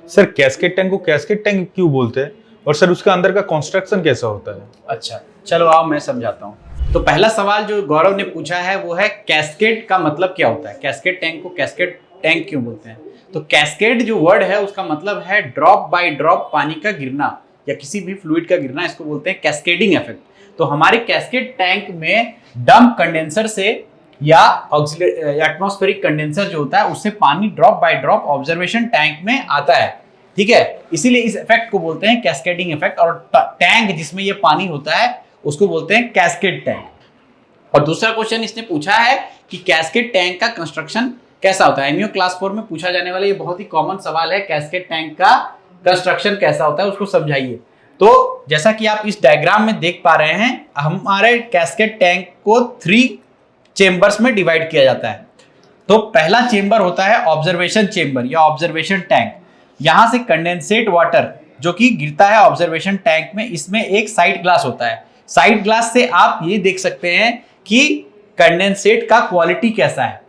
Sir cascade tank को cascade tank क्यों बोलते हैं और सर उसका अंदर का कंस्ट्रक्शन कैसा होता है? अच्छा चलो आओ मैं समझाता हूँ। तो पहला सवाल जो गौरव ने पूछा है वो है कैस्केड का मतलब क्या होता है, कैस्केड टैंक को कैस्केड टैंक क्यों बोलते हैं। तो कैस्केड जो वर्ड है उसका मतलब है ड्रॉप बाय ड्रॉप पानी का गिरना या किसी भी फ्लूइड का गिरना, इसको बोलते हैं कैस्केडिंग इफेक्ट। तो हमारे कैस्केड टैंक में डंप कंडेंसर से या एटमॉस्फेरिक कंडेंसर जो होता है उससे पानी drop by drop observation tank में आता है, ठीक है। इसीलिए इस इफेक्ट को बोलते हैं कैस्केडिंग इफेक्ट। और टैंक जिसमें ये पानी होता है उसको बोलते हैं कैस्केड टैंक। और दूसरा क्वेश्चन इसने पूछा है कि कैस्केड टैंक का कंस्ट्रक्शन कैसा होता है। एमईओ क्लास 4 में पूछा जाने वाला ये बहुत ही कॉमन सवाल है, कैस्केड टैंक का कंस्ट्रक्शन कैसा होता है उसको समझाइए। तो जैसा कि आप इस डायग्राम में देख पा रहे हैं, हमारे कैस्केड टैंक को 3 चेंबर्स में डिवाइड किया जाता है। तो पहला चेंबर होता है ऑब्जर्वेशन चेंबर या ऑब्जर्वेशन टैंक। यहां से कंडेंसेट वाटर जो कि गिरता है ऑब्जर्वेशन टैंक में, इसमें एक साइड ग्लास होता है। साइड ग्लास से आप ये देख सकते हैं कि कंडेंसेट का क्वालिटी कैसा है।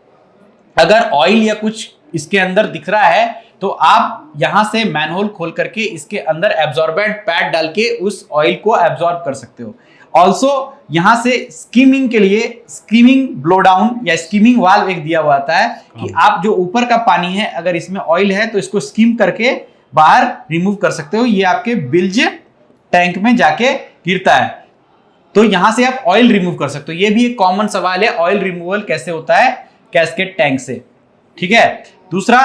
अगर ऑयल या कुछ इसके अंदर दिख रहा है तो आप यहां से मैनहोल खोल करके इसके अंदर एब्जॉर्बेंट पैड डाल के उस ऑयल को एब्जॉर्ब कर सकते हो। ऑल्सो यहां से स्कीमिंग के लिए स्कीमिंग ब्लो डाउन या स्कीमिंग वाल्व एक दिया हुआ आता है कि आप जो ऊपर का पानी है अगर इसमें ऑयल है तो इसको स्कीम करके बाहर रिमूव कर सकते हो। ये आपके बिल्ज टैंक में जाके गिरता है, तो यहां से आप ऑयल रिमूव कर सकते हो। ये भी एक कॉमन सवाल है, ऑयल रिमूवल कैसे होता है कैस्केड टैंक से, ठीक है। दूसरा,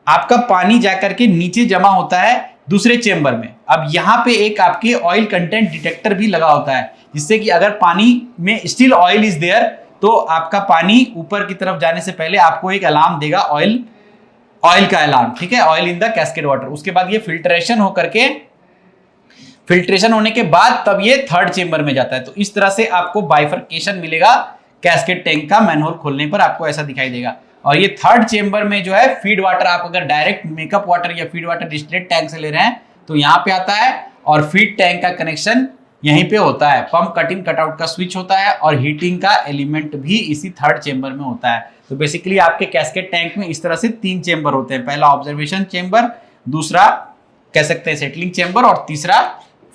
आपका पानी जाकर के नीचे जमा होता है दूसरे चेंबर में। अब यहां पे एक आपके ऑयल कंटेंट डिटेक्टर भी लगा होता है, जिससे कि अगर पानी में स्टिल ऑयल इज देयर तो आपका पानी ऊपर की तरफ जाने से पहले आपको एक अलार्म देगा, ऑयल का अलार्म, ठीक है, oil in the cascade water. उसके बाद ये फिल्ट्रेशन होकर के फिल्ट्रेशन होने के बाद तब ये थर्ड चेंबर में जाता है। तो इस तरह से आपको बाइफर्केशन मिलेगा कैस्केड टैंक का। मैनहोल खोलने पर आपको ऐसा दिखाई देगा। और ये थर्ड चेंबर में जो है फीड वाटर, आप अगर डायरेक्ट मेकअप वाटर या फीड वाटर डिस्टिलेट टैंक से ले रहे हैं तो यहाँ पे आता है, और फीड टैंक का कनेक्शन यहीं पे होता है। पंप कट-इन कटआउट का स्विच होता है और हीटिंग का एलिमेंट भी इसी थर्ड चेंबर में होता है। तो बेसिकली आपके कैस्केड टैंक में इस तरह से 3 चेंबर होते हैं। पहला ऑब्जर्वेशन चेंबर, दूसरा कह सकते हैं सेटलिंग चेंबर, और तीसरा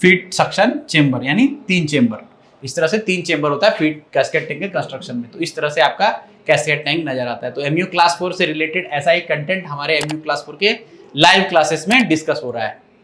फीड सक्शन चेंबर, यानी 3 चेंबर। इस तरह से 3 चेंबर होता है फीड कैस्केड टैंक के कंस्ट्रक्शन में। तो इस तरह से आपका कैस्केड टैंक नजर आता है। तो एमईओ क्लास 4 से रिलेटेड ऐसा ही कंटेंट हमारे एमईओ क्लास 4 के लाइव क्लासेस में डिस्कस हो रहा है।